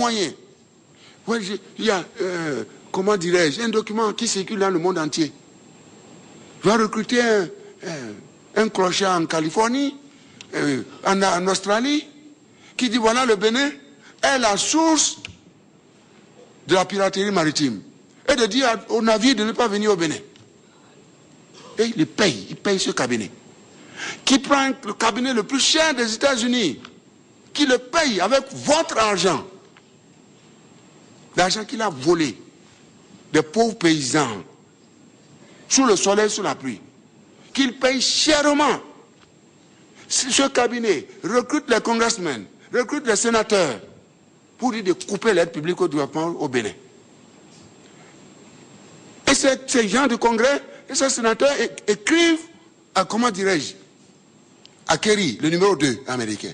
moyens. Ouais, il y a, comment dirais-je, un document qui circule dans le monde entier. Je vais recruter un crochet en Californie, en Australie, qui dit voilà le Bénin est la source de la piraterie maritime. Et de dire aux navires de ne pas venir au Bénin. Et il paye ce cabinet. Qui prend le cabinet le plus cher des États-Unis, qui le paye avec votre argent. L'argent qu'il a volé des pauvres paysans, sous le soleil, sous la pluie, qu'il paye chèrement. Ce cabinet recrute les congressmen, recrute les sénateurs, pour dire de couper l'aide publique au développement au Bénin. Et ces gens du Congrès et ces sénateurs écrivent à, comment dirais-je, à Kerry, le numéro 2 américain,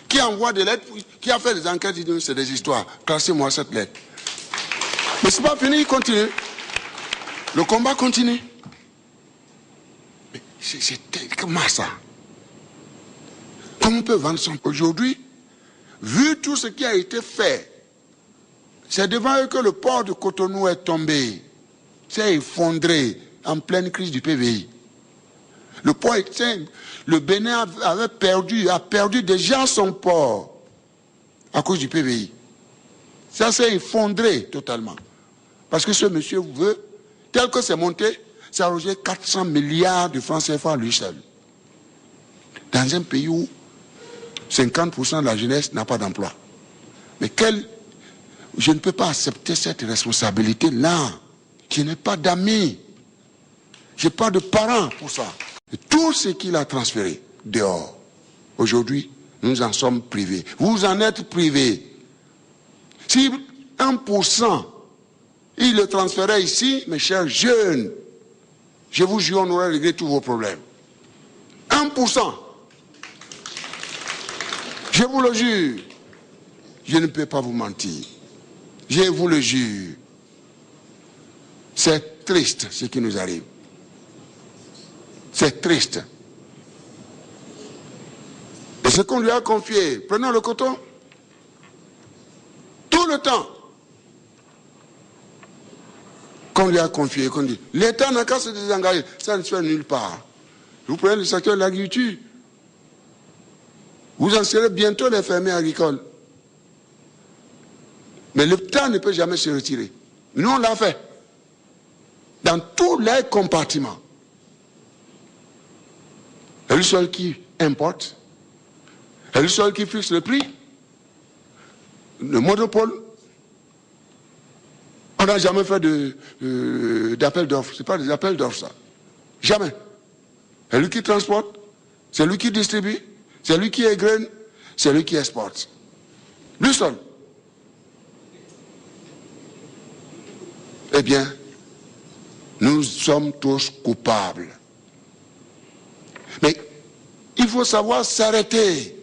qui envoie des lettres, qui a fait des enquêtes, il dit c'est des histoires, classez-moi cette lettre. Mais c'est pas fini, il continue. Le combat continue. Mais c'est comment ça? Comment on peut vendre son... Aujourd'hui, vu tout ce qui a été fait, c'est devant eux que le port de Cotonou est tombé, s'est effondré en pleine crise du PVI. Le port, le Bénin a perdu déjà son port à cause du PVI. Ça s'est effondré totalement. Parce que ce monsieur veut, tel que c'est monté, ça a arrogé 400 milliards de francs CFA lui seul. Dans un pays où 50% de la jeunesse n'a pas d'emploi. Mais je ne peux pas accepter cette responsabilité-là. Je n'ai pas d'amis. Je n'ai pas de parents pour ça. Et tout ce qu'il a transféré dehors, aujourd'hui, nous en sommes privés. Vous en êtes privés. Si 1%, il le transférait ici, mes chers jeunes, je vous jure, on aurait réglé tous vos problèmes. 1%. Je vous le jure. Je ne peux pas vous mentir. Je vous le jure. C'est triste ce qui nous arrive. C'est triste. Et ce qu'on lui a confié, prenons le coton, tout le temps qu'on lui a confié, qu'on dit, l'État n'a qu'à se désengager, ça ne se fait nulle part. Vous prenez le secteur de l'agriculture, vous en serez bientôt les fermiers agricoles. Mais l'État ne peut jamais se retirer. Nous, on l'a fait. Dans tous les compartiments. C'est lui seul qui importe. C'est lui seul qui fixe le prix. Le monopole. On n'a jamais fait d'appel d'offres. Ce n'est pas des appels d'offres, ça. Jamais. C'est lui qui transporte. C'est lui qui distribue. C'est lui qui égrène. C'est lui qui exporte. Lui seul. Eh bien, nous sommes tous coupables. Mais il faut savoir s'arrêter.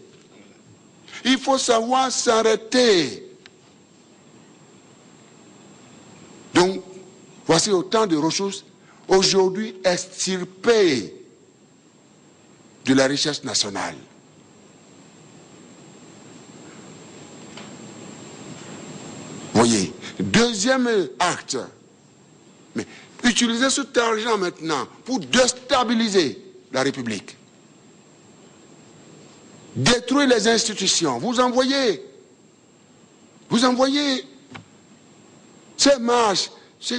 Il faut savoir s'arrêter. Donc, voici autant de ressources aujourd'hui extirpées de la richesse nationale. Voyez, deuxième acte. Mais utilisez cet argent maintenant pour déstabiliser la République. Détruire les institutions. Vous envoyez ces marches. Ce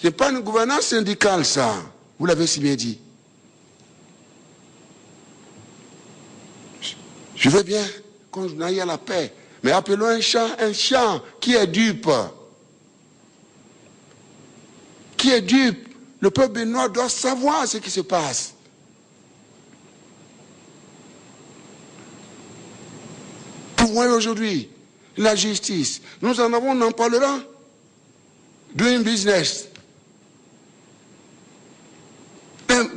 n'est pas une gouvernance syndicale, ça. Vous l'avez si bien dit. Je veux bien qu'on aille à la paix. Mais appelons un chat qui est dupe. Qui est dupe. Le peuple béninois doit savoir ce qui se passe. Vous voyez aujourd'hui, la justice, nous en avons, on en parlera. Doing business.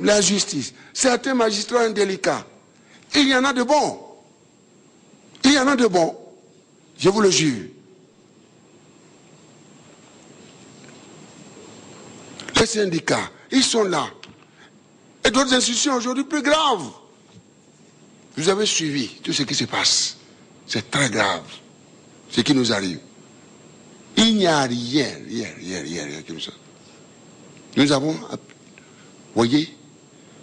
La justice. Certains magistrats indélicats. Il y en a de bons. Il y en a de bons. Je vous le jure. Les syndicats, ils sont là. Et d'autres institutions aujourd'hui plus graves. Vous avez suivi tout ce qui se passe. C'est très grave. ce qui nous arrive. Il n'y a rien comme ça. Nous avons, vous voyez,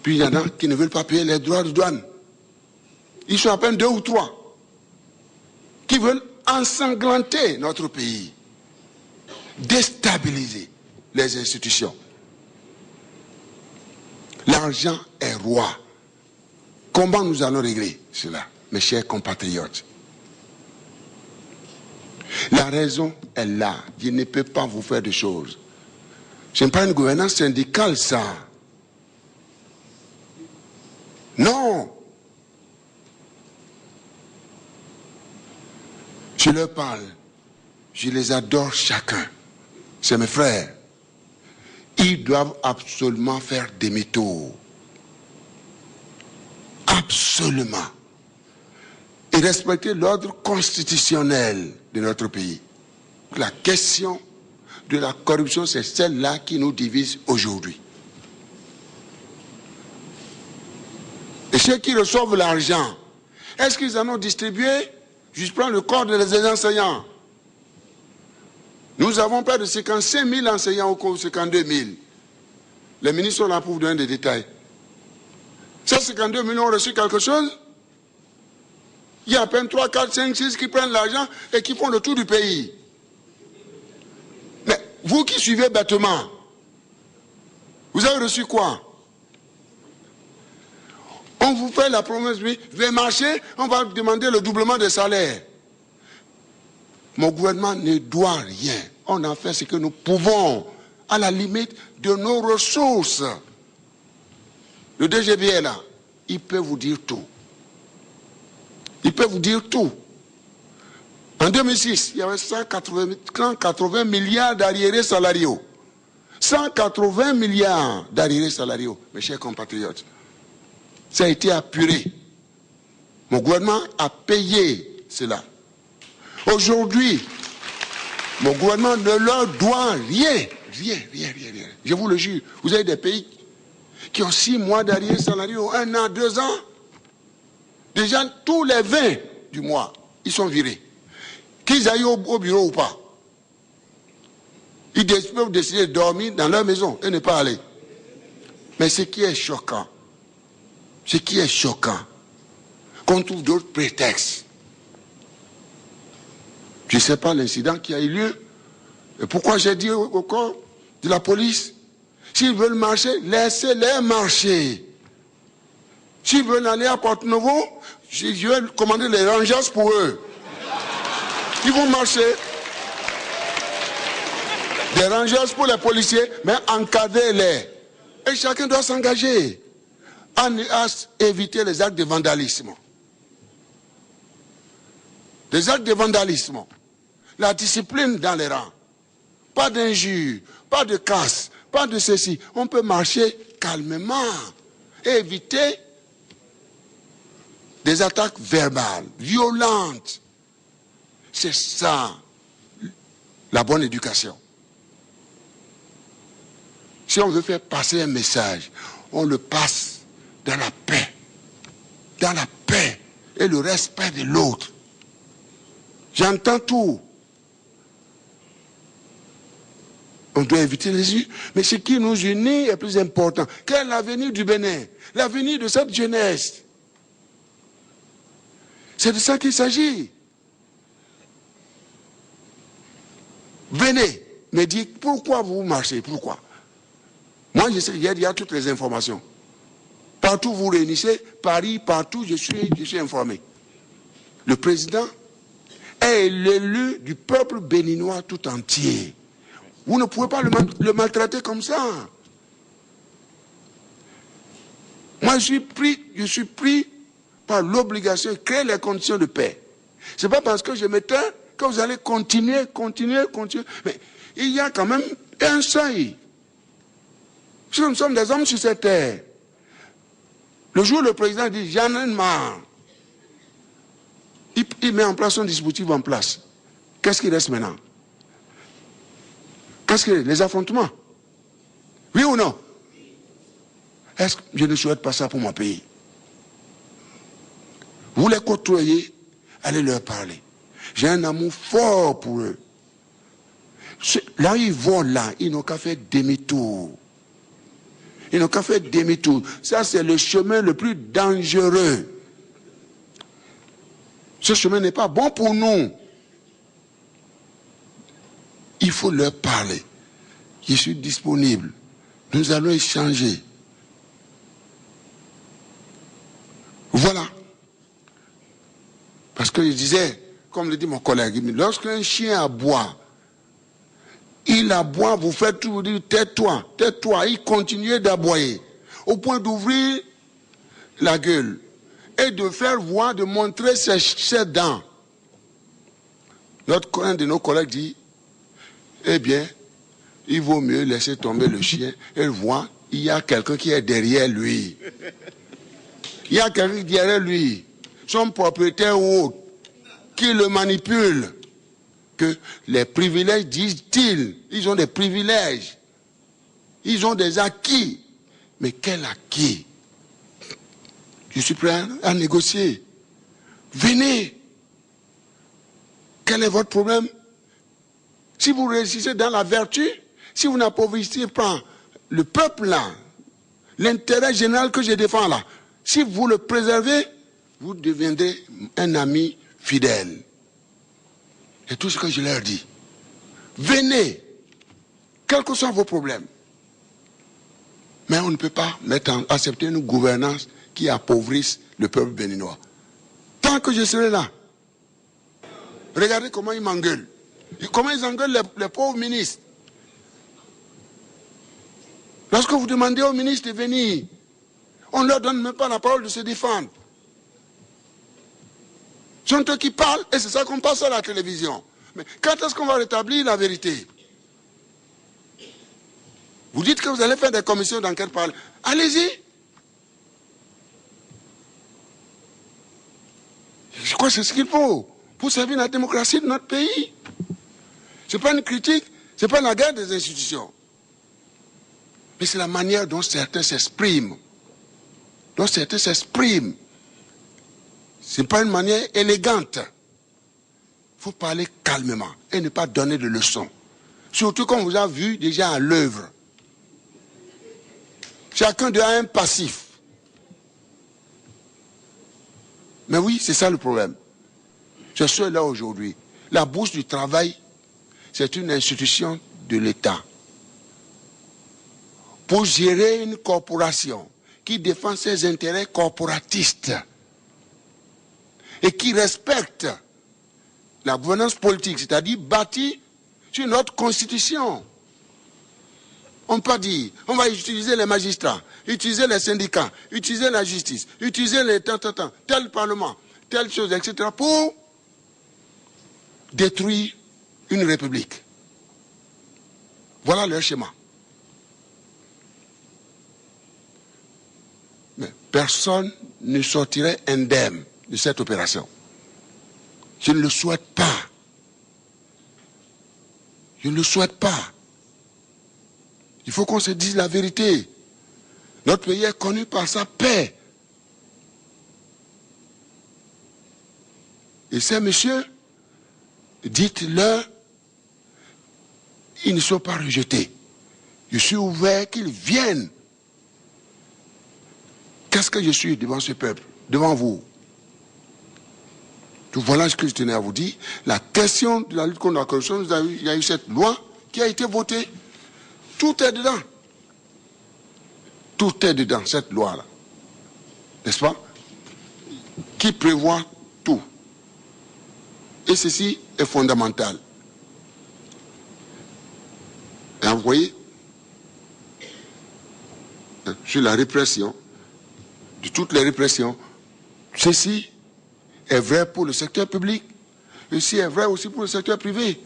puis il y en a qui ne veulent pas payer les droits de douane. Ils sont à peine 2 ou 3 qui veulent ensanglanter notre pays, déstabiliser les institutions. L'argent est roi. Comment nous allons régler cela, mes chers compatriotes? La raison est là. Je ne peux pas vous faire de choses. Ce n'est pas une gouvernance syndicale, ça. Non. Je leur parle. Je les adore chacun. C'est mes frères. Ils doivent absolument faire demi-tour. Absolument. Et respecter l'ordre constitutionnel de notre pays. La question de la corruption, c'est celle-là qui nous divise aujourd'hui. Et ceux qui reçoivent l'argent, est-ce qu'ils en ont distribué? Je prends le corps des enseignants. Nous avons près de 55 000 enseignants au cours de 52 000. Les ministres sont là pour vous donner des détails. Ces 52 000 ont reçu quelque chose? Il y a à peine 3, 4, 5, 6 qui prennent l'argent et qui font le tour du pays. Mais vous qui suivez bêtement, vous avez reçu quoi? On vous fait la promesse, oui, vous allez marcher, on va demander le doublement des salaires. Mon gouvernement ne doit rien. On a fait ce que nous pouvons, à la limite de nos ressources. Le DGB est là. Il peut vous dire tout. Il peut vous dire tout. En 2006, il y avait 180 milliards d'arriérés salariaux. 180 milliards d'arriérés salariaux, mes chers compatriotes. Ça a été apuré. Mon gouvernement a payé cela. Aujourd'hui, mon gouvernement ne leur doit rien. Rien. Je vous le jure. Vous avez des pays qui ont 6 mois d'arriérés salariaux, 1 an, 2 ans. Déjà, tous les 20 du mois, ils sont virés. Qu'ils aillent au bureau ou pas. Ils peuvent décider de dormir dans leur maison et ne pas aller. Mais ce qui est choquant, qu'on trouve d'autres prétextes. Je ne sais pas l'incident qui a eu lieu. Et pourquoi j'ai dit au corps de la police, s'ils veulent marcher, laissez-les marcher. S'ils veulent aller à Porte-Nouveau, je vais commander les rangers pour eux. Ils vont marcher. Des rangers pour les policiers, mais encadrez-les. Et chacun doit s'engager à éviter les actes de vandalisme. Les actes de vandalisme. La discipline dans les rangs. Pas d'injures, pas de casse, pas de ceci. On peut marcher calmement et éviter des attaques verbales, violentes. C'est ça, la bonne éducation. Si on veut faire passer un message, on le passe dans la paix. Dans la paix et le respect de l'autre. J'entends tout. On doit éviter les yeux. Mais ce qui nous unit est plus important. Quel est l'avenir du Bénin? L'avenir de cette jeunesse. C'est de ça qu'il s'agit. Venez me dire pourquoi vous marchez, pourquoi. Moi, je sais, il y a toutes les informations. Partout vous réunissez, Paris, partout, je suis informé. Le président est l'élu du peuple béninois tout entier. Vous ne pouvez pas le maltraiter comme ça. Moi, je suis pris par l'obligation de créer les conditions de paix. Ce n'est pas parce que je m'éteins que vous allez continuer. Mais il y a quand même un seuil. Si nous sommes des hommes sur cette terre, le jour où le président dit « j'en ai marre », il met en place son dispositif en place. Qu'est-ce qui reste maintenant? Qu'est-ce que les affrontements? Oui ou non? Est-ce que je ne souhaite pas ça pour mon pays? Vous les côtoyez, allez leur parler. J'ai un amour fort pour eux. Là, ils vont là, ils n'ont qu'à faire demi-tour. Ils n'ont qu'à faire demi-tour. Ça, c'est le chemin le plus dangereux. Ce chemin n'est pas bon pour nous. Il faut leur parler. Je suis disponible. Nous allons échanger. Voilà. Parce que je disais, comme le dit mon collègue, lorsqu'un chien aboie, il aboie, vous faites tout, vous dites tais-toi, tais-toi. Il continue d'aboyer. Au point d'ouvrir la gueule. Et de faire voir, de montrer ses dents. Un de nos collègues dit, eh bien, il vaut mieux laisser tomber le chien et voir, il y a quelqu'un qui est derrière lui. Il y a quelqu'un derrière lui, son propriétaire ou autre, qui le manipule. Que les privilèges, disent-ils, ils ont des privilèges. Ils ont des acquis. Mais quel acquis? Je suis prêt à négocier. Venez. Quel est votre problème? Si vous réussissez dans la vertu, si vous n'appauvrissez pas le peuple là, l'intérêt général que je défends là, si vous le préservez, vous deviendrez un ami fidèle. C'est tout ce que je leur dis. Venez, quels que soient vos problèmes. Mais on ne peut pas accepter une gouvernance qui appauvrisse le peuple béninois. Tant que je serai là, regardez comment ils m'engueulent. Comment ils engueulent les pauvres ministres. Lorsque vous demandez aux ministres de venir, on ne leur donne même pas la parole de se défendre. Ce sont eux qui parlent et c'est ça qu'on passe à la télévision. Mais quand est-ce qu'on va rétablir la vérité? Vous dites que vous allez faire des commissions d'enquête par... Allez-y. Je crois que c'est ce qu'il faut pour servir la démocratie de notre pays. Ce n'est pas une critique, ce n'est pas la guerre des institutions. Mais c'est la manière dont certains s'expriment. Dont certains s'expriment. Ce n'est pas une manière élégante. Il faut parler calmement et ne pas donner de leçons. Surtout qu'on vous a vu déjà à l'œuvre. Chacun d'eux a un passif. Mais oui, c'est ça le problème. Je suis là aujourd'hui. La bourse du travail, c'est une institution de l'État. Pour gérer une corporation qui défend ses intérêts corporatistes et qui respecte la gouvernance politique, c'est-à-dire bâtie sur notre constitution. On peut dire, on va utiliser les magistrats, utiliser les syndicats, utiliser la justice, utiliser les tel parlement, telle chose, etc. pour détruire une république. Voilà leur schéma. Mais personne ne sortirait indemne de cette opération. Je ne le souhaite pas. Je ne le souhaite pas. Il faut qu'on se dise la vérité. Notre pays est connu par sa paix. Et ces messieurs, dites-leur, ils ne sont pas rejetés. Je suis ouvert qu'ils viennent. Qu'est-ce que je suis devant ce peuple, devant vous? Donc voilà ce que je tenais à vous dire. La question de la lutte contre la corruption, il y a eu cette loi qui a été votée. Tout est dedans. Tout est dedans, cette loi-là. N'est-ce pas? Qui prévoit tout. Et ceci est fondamental. Et vous voyez, sur la répression, de toutes les répressions, ceci est vrai pour le secteur public, ceci est vrai aussi pour le secteur privé.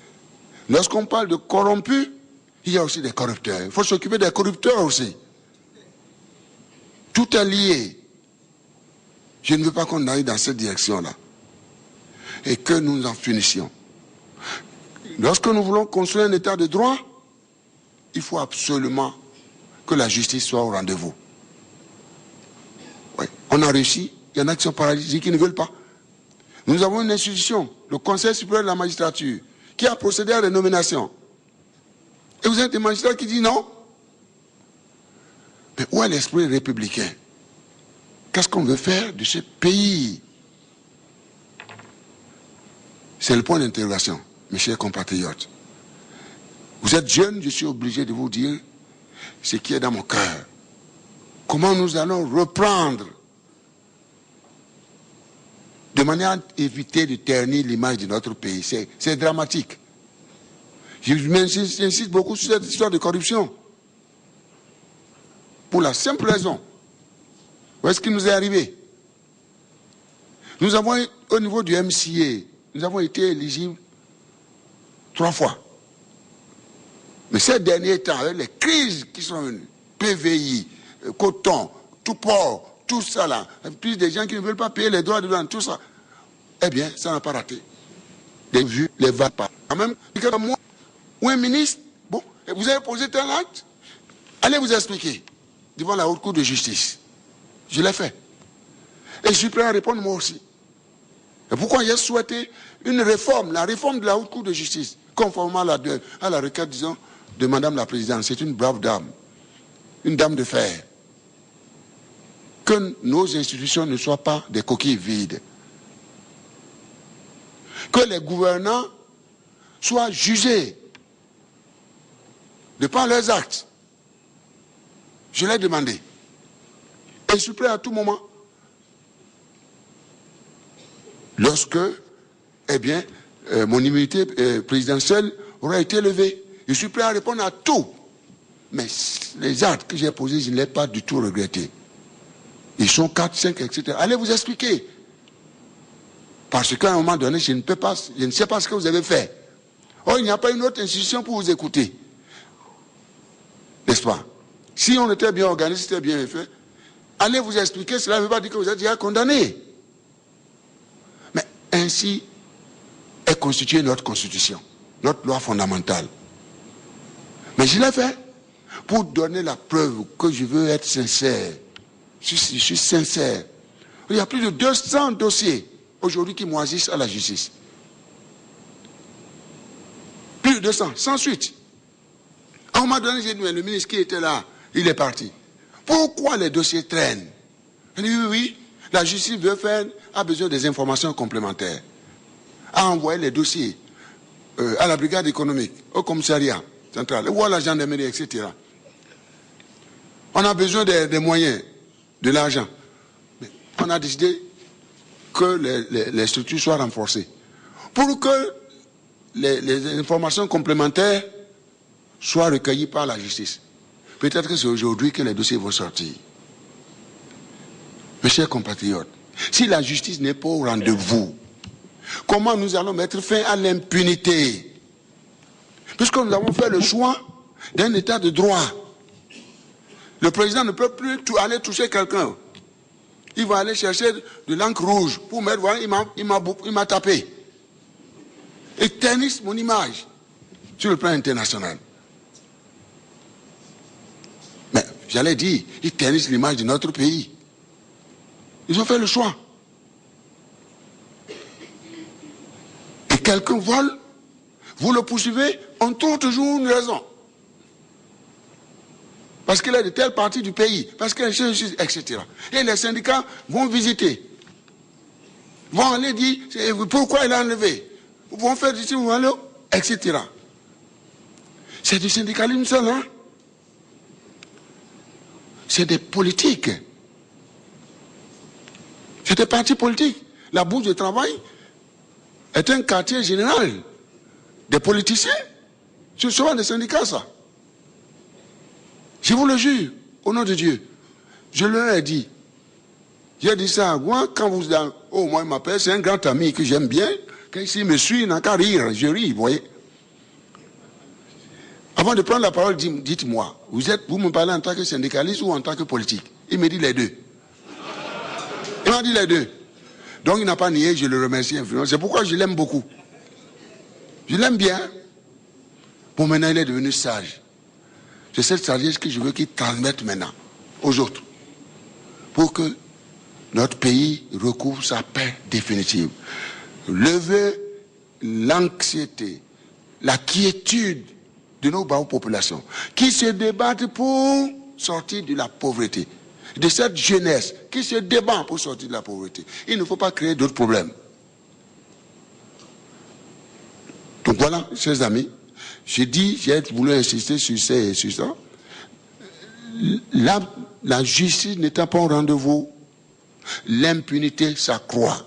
Lorsqu'on parle de corrompus, il y a aussi des corrupteurs. Il faut s'occuper des corrupteurs aussi. Tout est lié. Je ne veux pas qu'on aille dans cette direction-là. Et que nous en finissions. Lorsque nous voulons construire un état de droit, il faut absolument que la justice soit au rendez-vous. Oui. On a réussi. Il y en a qui sont paralysés, qui ne veulent pas. Nous avons une institution, le Conseil supérieur de la magistrature, qui a procédé à des nominations. Et vous êtes des magistrats qui disent non. Mais où est l'esprit républicain? Qu'est-ce qu'on veut faire de ce pays? C'est le point d'interrogation, mes chers compatriotes. Vous êtes jeunes, je suis obligé de vous dire ce qui est dans mon cœur. Comment nous allons reprendre de manière à éviter de ternir l'image de notre pays. C'est dramatique. J'insiste beaucoup sur cette histoire de corruption. Pour la simple raison. Où est-ce qu'il nous est arrivé? Nous avons, au niveau du MCA, nous avons été éligibles 3 fois. Mais ces derniers temps, avec les crises qui sont venues, PVI, coton, tout port, tout ça là, plus des gens qui ne veulent pas payer les droits de douane, tout ça, eh bien, ça n'a pas raté. Les vues, les va pas. Quand même, moi, ou un ministre, bon, vous avez posé tel acte, allez vous expliquer devant la Haute Cour de justice. Je l'ai fait. Et je suis prêt à répondre moi aussi. Et pourquoi j'ai souhaité une réforme, la réforme de la Haute Cour de justice, conformément à la requête, disons, de Madame la Présidente. C'est une brave dame, une dame de fer. Que nos institutions ne soient pas des coquilles vides. Que les gouvernants soient jugés de par leurs actes. Je l'ai demandé. Et je suis prêt à tout moment. Lorsque, eh bien, mon immunité présidentielle aura été levée. Je suis prêt à répondre à tout. Mais les actes que j'ai posés, je ne l'ai pas du tout regretté. Ils sont 4, 5, etc. Allez vous expliquer. Parce qu'à un moment donné, je ne sais pas ce que vous avez fait. Oh, il n'y a pas une autre institution pour vous écouter. N'est-ce pas? Si on était bien organisé, c'était bien fait, allez vous expliquer, cela ne veut pas dire que vous êtes déjà condamné. Mais ainsi est constituée notre constitution, notre loi fondamentale. Mais je l'ai fait pour donner la preuve que je veux être sincère. Je suis sincère. Il y a plus de 200 dossiers aujourd'hui qui moisissent à la justice. Plus de 200, sans suite. À un moment donné, j'ai dit, mais le ministre qui était là, il est parti. Pourquoi les dossiers traînent? Il dit, oui, la justice a besoin des informations complémentaires. A envoyé les dossiers à la brigade économique, au commissariat central, ou à la gendarmerie, etc. On a besoin des moyens, de l'argent. On a décidé que les structures soient renforcées. Pour que les informations complémentaires soient recueillies par la justice. Peut-être que c'est aujourd'hui que les dossiers vont sortir. Mes chers compatriotes, si la justice n'est pas au rendez-vous, comment nous allons mettre fin à l'impunité? Puisque nous avons fait le choix d'un état de droit. Le président ne peut plus aller toucher quelqu'un. Il va aller chercher de l'encre rouge pour mettre, voilà, il m'a tapé. Et ternisse mon image sur le plan international. Mais j'allais dire, ils ternissent l'image de notre pays. Ils ont fait le choix. Et quelqu'un vole, vous le poursuivez, on trouve toujours une raison. Parce qu'il est de telle partie du pays, parce qu'il est etc. Et les syndicats vont visiter. Vont aller dire pourquoi il a enlevé. Vont faire ici, vont aller, etc. C'est du syndicalisme ça, là. C'est des politiques. C'est des partis politiques. La bourse de travail est un quartier général des politiciens. Ce sont des syndicats, ça. Je vous le jure, au nom de Dieu. Je leur ai dit. J'ai dit ça à moi, quand vous... Oh, moi, il m'appelle, c'est un grand ami que j'aime bien. Quand il me suit, il n'a qu'à rire. Je ris, vous voyez. Avant de prendre la parole, dites-moi, vous me parlez en tant que syndicaliste ou en tant que politique? Il me dit les deux. Il m'a dit les deux. Donc il n'a pas nié, je le remercie infiniment. C'est pourquoi je l'aime beaucoup. Je l'aime bien. Bon, maintenant il est devenu sage. C'est cette sagesse que je veux qu'il transmette maintenant aux autres. Pour que notre pays recouvre sa paix définitive. lever l'anxiété, la quiétude de nos populations, qui se débattent pour sortir de la pauvreté, de cette jeunesse qui se débat pour sortir de la pauvreté. Il ne faut pas créer d'autres problèmes. Donc voilà, chers amis, j'ai voulu insister sur ça. La justice n'étant pas au rendez-vous, l'impunité s'accroît.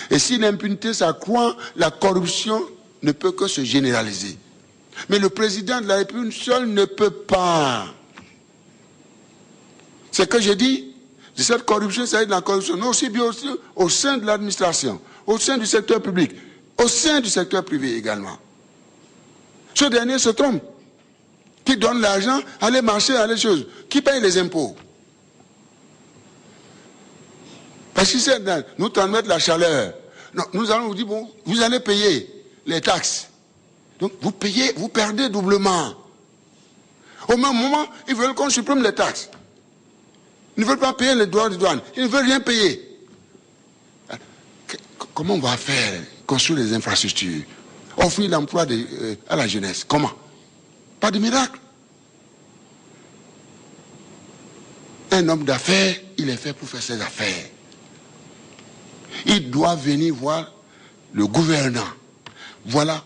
Et si l'impunité s'accroît, la corruption ne peut que se généraliser. Mais le président de la République seul ne peut pas. C'est que j'ai dit, de cette corruption, ça va être de la corruption, non aussi bien aussi au sein de l'administration, au sein du secteur public, au sein du secteur privé également. Ce dernier se trompe. Qui donne l'argent, aller marcher, aller choses. Qui paye les impôts? Parce que nous transmettre la chaleur. Non, nous allons vous dire, bon, vous allez payer les taxes. Donc vous payez, vous perdez doublement. Au même moment, ils veulent qu'on supprime les taxes. Ils ne veulent pas payer les droits de douane. Ils ne veulent rien payer. Comment on va faire? Construire les infrastructures, offrir l'emploi à la jeunesse. Comment? Pas de miracle. Un homme d'affaires, il est fait pour faire ses affaires. Il doit venir voir le gouvernant. Voilà,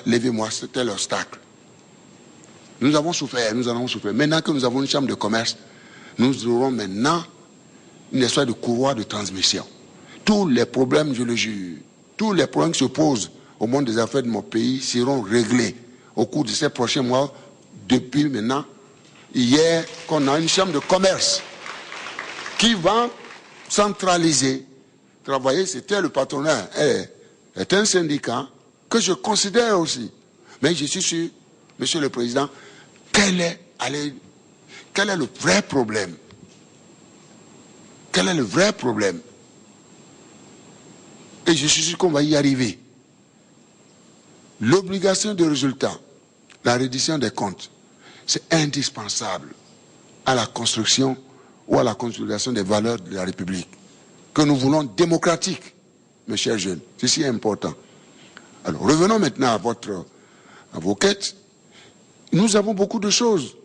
levez-moi, c'était l'obstacle. Nous avons souffert, nous en avons souffert. Maintenant que nous avons une chambre de commerce, nous aurons maintenant une espèce de courroie de transmission. Tous les problèmes, je le jure, tous les problèmes qui se posent au monde des affaires de mon pays seront réglés au cours de ces prochains mois, depuis maintenant, hier, qu'on a une chambre de commerce qui va centraliser, travailler, c'était le patronat, est un syndicat que je considère aussi. Mais je suis sûr, Monsieur le Président, quel est le vrai problème? Quel est le vrai problème? Et je suis sûr qu'on va y arriver. L'obligation de résultat, la reddition des comptes, c'est indispensable à la construction ou à la consolidation des valeurs de la République, que nous voulons démocratique, mes chers jeunes. Ceci est important. Alors, revenons maintenant à vos quêtes. Nous avons beaucoup de choses.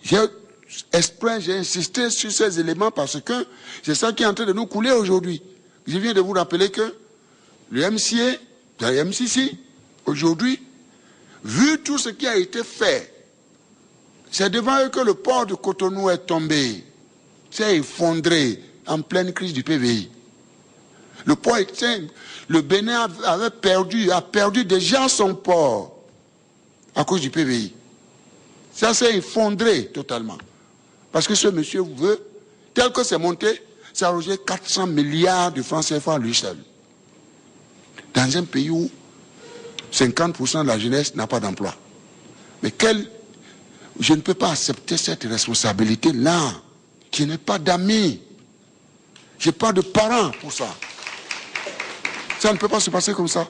J'ai insisté sur ces éléments parce que c'est ça qui est en train de nous couler aujourd'hui. Je viens de vous rappeler que le MCA, le MCC, aujourd'hui, vu tout ce qui a été fait, c'est devant eux que le port de Cotonou est tombé, s'est effondré en pleine crise du PVI. Le Bénin a perdu déjà son port à cause du PVI. Ça s'est effondré totalement. Parce que ce monsieur veut, tel que c'est monté, ça a rejeté 400 milliards de francs CFA lui seul. Dans un pays où 50% de la jeunesse n'a pas d'emploi. Mais je ne peux pas accepter cette responsabilité-là. Je n'ai pas d'amis. Je n'ai pas de parents pour ça. Ça ne peut pas se passer comme ça.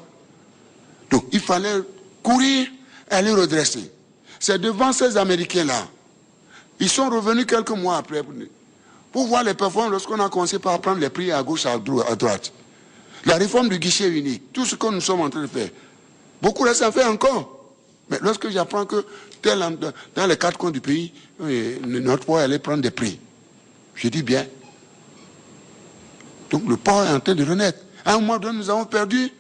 Donc, il fallait courir et aller redresser. C'est devant ces Américains-là. Ils sont revenus quelques mois après pour voir les performances lorsqu'on a commencé par prendre les prix à gauche, à droite. La réforme du guichet unique, tout ce que nous sommes en train de faire. Beaucoup reste à faire encore. Mais lorsque j'apprends que dans les 4 coins du pays, notre port allait prendre des prix, je dis bien. Donc le port est en train de renaître. À un moment donné, nous avons perdu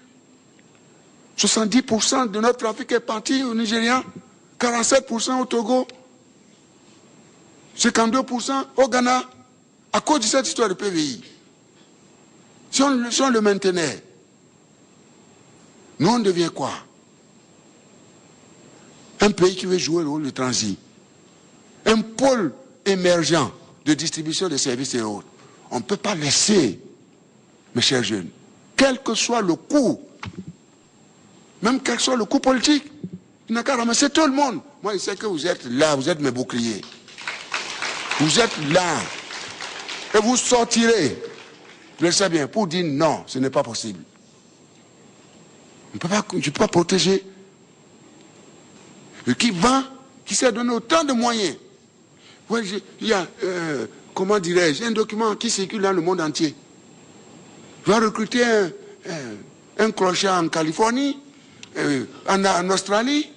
70% de notre trafic est parti au Nigeria, 47% au Togo, 52% au Ghana, à cause de cette histoire de PVI. Si on le maintenait, nous on devient quoi? Un pays qui veut jouer le rôle de transit. Un pôle émergent de distribution de services et autres. On ne peut pas laisser, mes chers jeunes, quel que soit le coût, même quel que soit le coût politique, il n'a qu'à ramasser tout le monde. Moi, je sais que vous êtes là, vous êtes mes boucliers. Vous êtes là. Et vous sortirez, je le sais bien, pour dire non, ce n'est pas possible. Je ne peux pas protéger. Et qui s'est donné autant de moyens. Ouais, il y a, comment dirais-je, un document qui circule dans le monde entier. Je vais recruter un crochet en Californie, en Australie,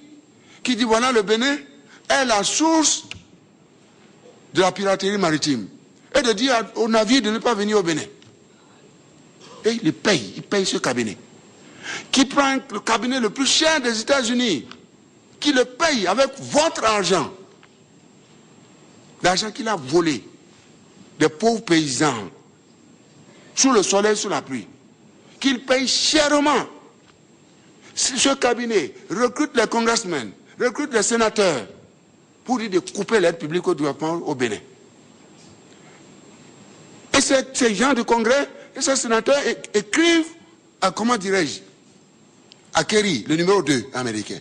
qui dit voilà le Bénin est la source de la piraterie maritime. Et de dire aux navires de ne pas venir au Bénin. Et il paye ce cabinet. Qui prend le cabinet le plus cher des États-Unis, qui le paye avec votre argent. L'argent qu'il a volé des pauvres paysans, sous le soleil, sous la pluie, qu'il paye chèrement. Ce cabinet recrute les congressmen, recrute les sénateurs, pour dire de couper l'aide publique au développement au Bénin. Et ces gens du Congrès et ces sénateurs écrivent à, comment dirais-je, à Kerry, le numéro 2 américain,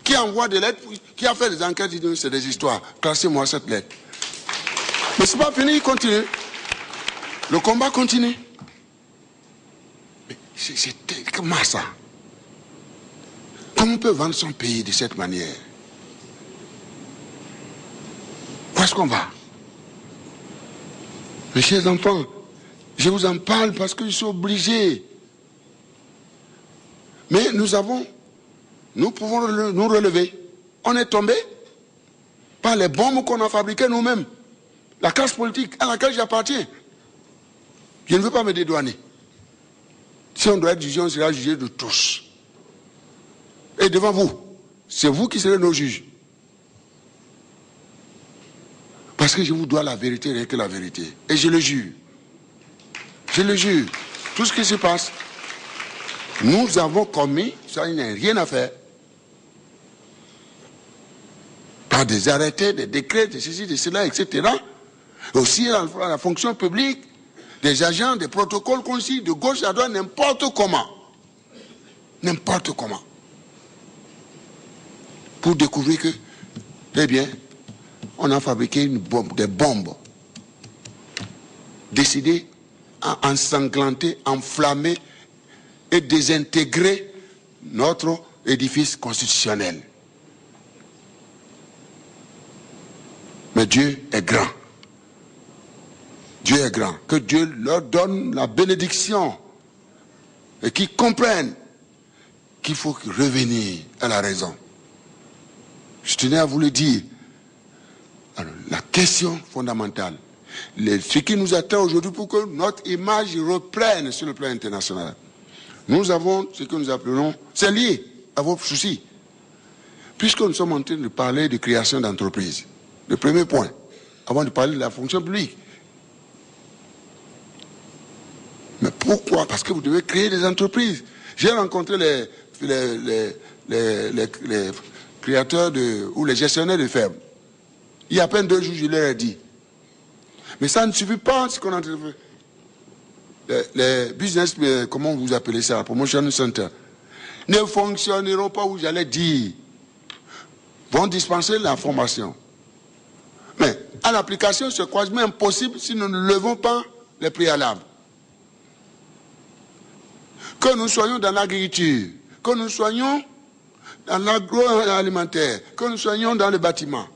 qui envoie des lettres, qui a fait des enquêtes, il dit c'est des histoires, classez-moi cette lettre. Mais c'est pas fini, il continue. Le combat continue. Mais c'est comment ça? Comment on peut vendre son pays de cette manière? Où est-ce qu'on va? Mes chers enfants, je vous en parle parce que je suis obligé. Mais nous pouvons nous relever. On est tombé par les bombes qu'on a fabriquées nous-mêmes. La classe politique à laquelle j'appartiens. Je ne veux pas me dédouaner. Si on doit être jugé, on sera jugé de tous. Et devant vous, c'est vous qui serez nos juges. Parce que je vous dois la vérité, rien que la vérité. Et je le jure. Je le jure. Tout ce qui se passe, nous avons commis, ça il n'y a rien à faire. Par des arrêtés, des décrets, de ceci, de cela, etc. Aussi la fonction publique, des agents, des protocoles concis, de gauche à droite, n'importe comment. N'importe comment. Pour découvrir que, eh bien, on a fabriqué des bombes décidées à ensanglanter, enflammer et désintégrer notre édifice constitutionnel. Mais Dieu est grand. Dieu est grand. Que Dieu leur donne la bénédiction et qu'ils comprennent qu'il faut revenir à la raison. Je tenais à vous le dire. Alors, la question fondamentale, ce qui nous attend aujourd'hui pour que notre image reprenne sur le plan international. Nous avons ce que nous appelons, c'est lié à vos soucis. Puisque nous sommes en train de parler de création d'entreprises. Le premier point, avant de parler de la fonction publique. Mais pourquoi? Parce que vous devez créer des entreprises. J'ai rencontré les créateurs ou les gestionnaires de fermes. Il y a à peine 2 jours, je leur ai dit. Mais ça ne suffit pas, ce qu'on a fait. Les business, comment vous appelez ça, promotion center, ne fonctionneront pas où j'allais dire. Vont dispenser la formation. Mais à l'application, c'est quasiment impossible si nous ne levons pas les préalables. Que nous soyons dans l'agriculture, que nous soyons dans l'agroalimentaire, que nous soyons dans le bâtiment,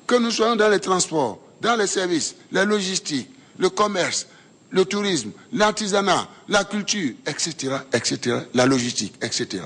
que nous soyons dans les transports, dans les services, la logistique, le commerce, le tourisme, l'artisanat, la culture, etc., etc., la logistique, etc.